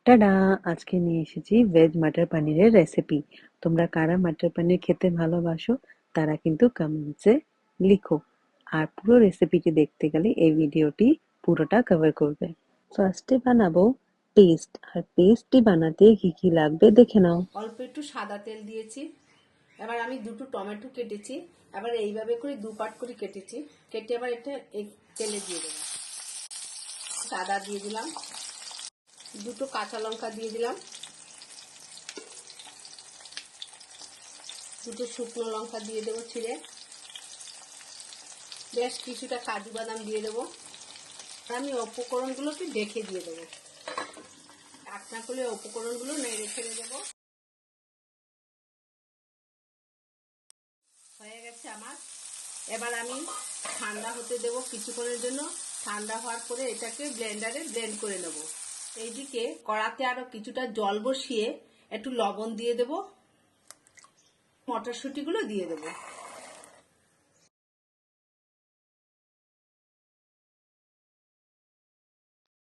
Ta-da! আজকে নিয়ে এসেছি ভেজ মাটার পানিরের রেসিপি। তোমরা কারা মাটার পানির খেতে ভালোবাসো তারা কিন্তু কমেন্টসে লিখো। আর পুরো রেসিপিটি দেখতে গেলে এই ভিডিওটি পুরোটা কভার করবে। ফার্স্টে বানাবো পেস্ট, আর পেস্টটি বানাতে কি কি লাগবে দেখে নাও। অল্প একটু সাদা তেল দিয়েছি। এবার আমি দুটো টমেটো কেটেছি, এবার এইভাবে করে দু পাট করে কেটেছি, কেটে এবার এটা এই তেলে দিয়ে দেবো। আদা দিয়ে দিলাম, দুটো কাঁচা লঙ্কা দিয়ে দিলাম, দুটো শুকনো লঙ্কা দিয়ে দেবো ছিঁড়ে, বেশ কিছুটা কাজু বাদাম দিয়ে দেবো। আমি উপকরণগুলোকে দেখে দিয়ে দেবো, ঢাকনা খুলে উপকরণগুলো নেড়ে ছেড়ে দেবো। হয়ে গেছে আমার। এবার আমি ঠান্ডা হতে দেব কিছুক্ষণের জন্য। ঠান্ডা হওয়ার পরে এটাকে ব্লেন্ডারে ব্লেন্ড করে নেব। এইদিকে কড়াতে আরো কিছুটা জল বসিয়ে একটু লবণ দিয়ে দেব, মটরশুঁটিগুলো দিয়ে দেব।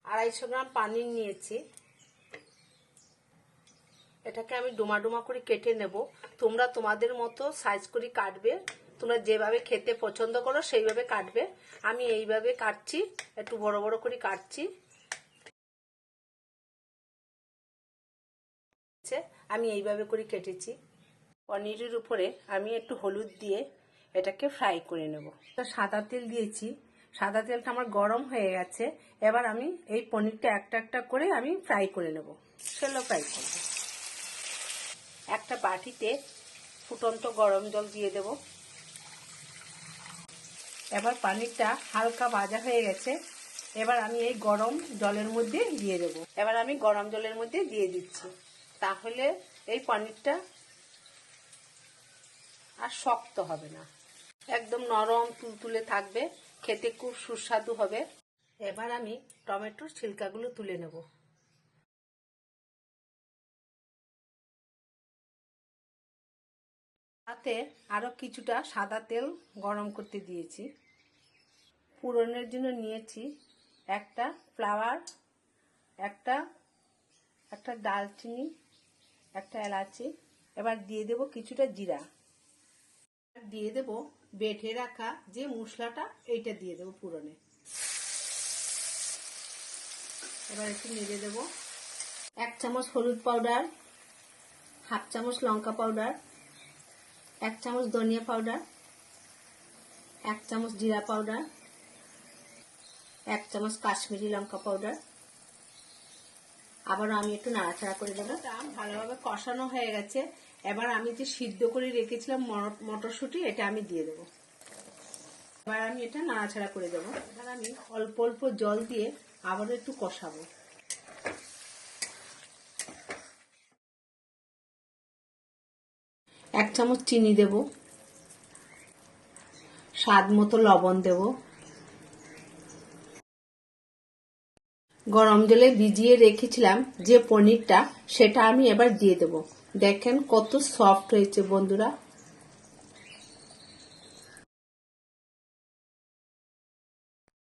250 গ্রাম পানি নিয়েছি, এটাকে আমি ডোমা ডোমা করে কেটে নেব। তোমরা তোমাদের মতো সাইজ করে কাটবে, তোমরা যেভাবে খেতে পছন্দ করো সেইভাবে কাটবে। আমি এইভাবে কাটছি, একটু বড় বড় করে কাটছি। আমি এইভাবে করে কেটেছি। পনিরের উপরে আমি একটু হলুদ দিয়ে এটাকে ফ্রাই করে নেব। সাদা তেল দিয়েছি, সাদা তেলটা আমার গরম হয়ে গেছে। এবার আমি এই পনিরটা একটা একটা করে আমি ফ্রাই করে নেব, শ্যালো ফ্রাই করব। একটা বাটিতে ফুটন্ত গরম জল দিয়ে দেব। এবার পনিরটা হালকা ভাজা হয়ে গেছে, এবার আমি এই গরম জলের মধ্যে দিয়ে দেব। এবার আমি গরম জলের মধ্যে দিয়ে দিচ্ছি, তাহলে এই পনিরটা আর শক্ত হবে না, একদম নরম তুলতুলে থাকবে, খেতে খুব সুস্বাদু হবে। এবার আমি টমেটোর ছিলকাগুলো তুলে নেব। তাতে আরো কিছুটা সাদা তেল গরম করতে দিয়েছি। ফোড়নের জন্য নিয়েছি একটা ফ্লাওয়ার, একটা একটা দালচিনি, একটা এলাচি। এবার দিয়ে দেব কিছুটা জিরা, দিয়ে দেব বেটে রাখা যে মশলাটা, এইটা দিয়ে দেব ফোড়নে। এবার একটু নেড়ে দেব। 1 চামচ হলুদ পাউডার, 1/2 চামচ লঙ্কা পাউডার, 1 চামচ ধনিয়া পাউডার, 1 চামচ জিরা পাউডার, 1 চামচ কাশ্মীরি লঙ্কা পাউডার। আবারও আমি একটু নাড়াচাড়া করে দেবো। ভালোভাবে কষানো হয়ে গেছে। এবার আমি যে সিদ্ধ করে রেখেছিলাম মটরশুঁটি, এটা আমি দিয়ে দেবো। এবার আমি এটা নাড়াচাড়া করে দেবো। এবার আমি অল্প অল্প জল দিয়ে আবারও একটু কষাবো। 1 চামচ চিনি দেব, স্বাদ মতো লবণ দেব। গরম জলে ভিজিয়ে রেখেছিলাম যে পনিরটা, সেটা আমি এবার দিয়ে দেব। দেখেন কত সফট হয়েছে বন্ধুরা।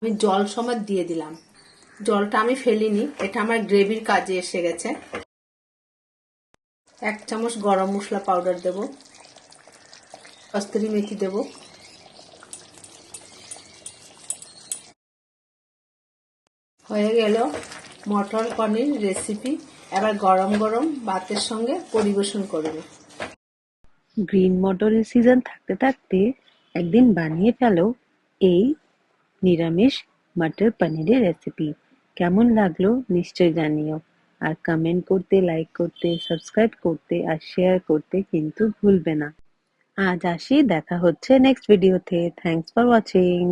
আমি জল সমেত দিয়ে দিলাম, জলটা আমি ফেলিনি, এটা আমার গ্রেভির কাজে এসে গেছে। 1 চামচ গরম মশলা পাউডার দেব, কস্তুরি মেথি দেব। হয়ে গেল মটর পনির রেসিপি। এবার গরম গরম ভাতের সঙ্গে পরিবেশন করবে। গ্রিন মটরের সিজন থাকতে থাকতে একদিন বানিয়ে ফেলো এই নিরামিষ মটর পনিরের রেসিপি। কেমন লাগলো নিশ্চয় জানিও, আর কমেন্ট করতে, লাইক করতে, সাবস্ক্রাইব করতে আর শেয়ার করতে কিন্তু ভুলবে না। আজ আসি, দেখা হচ্ছে নেক্সট ভিডিওতে। Thanks for watching.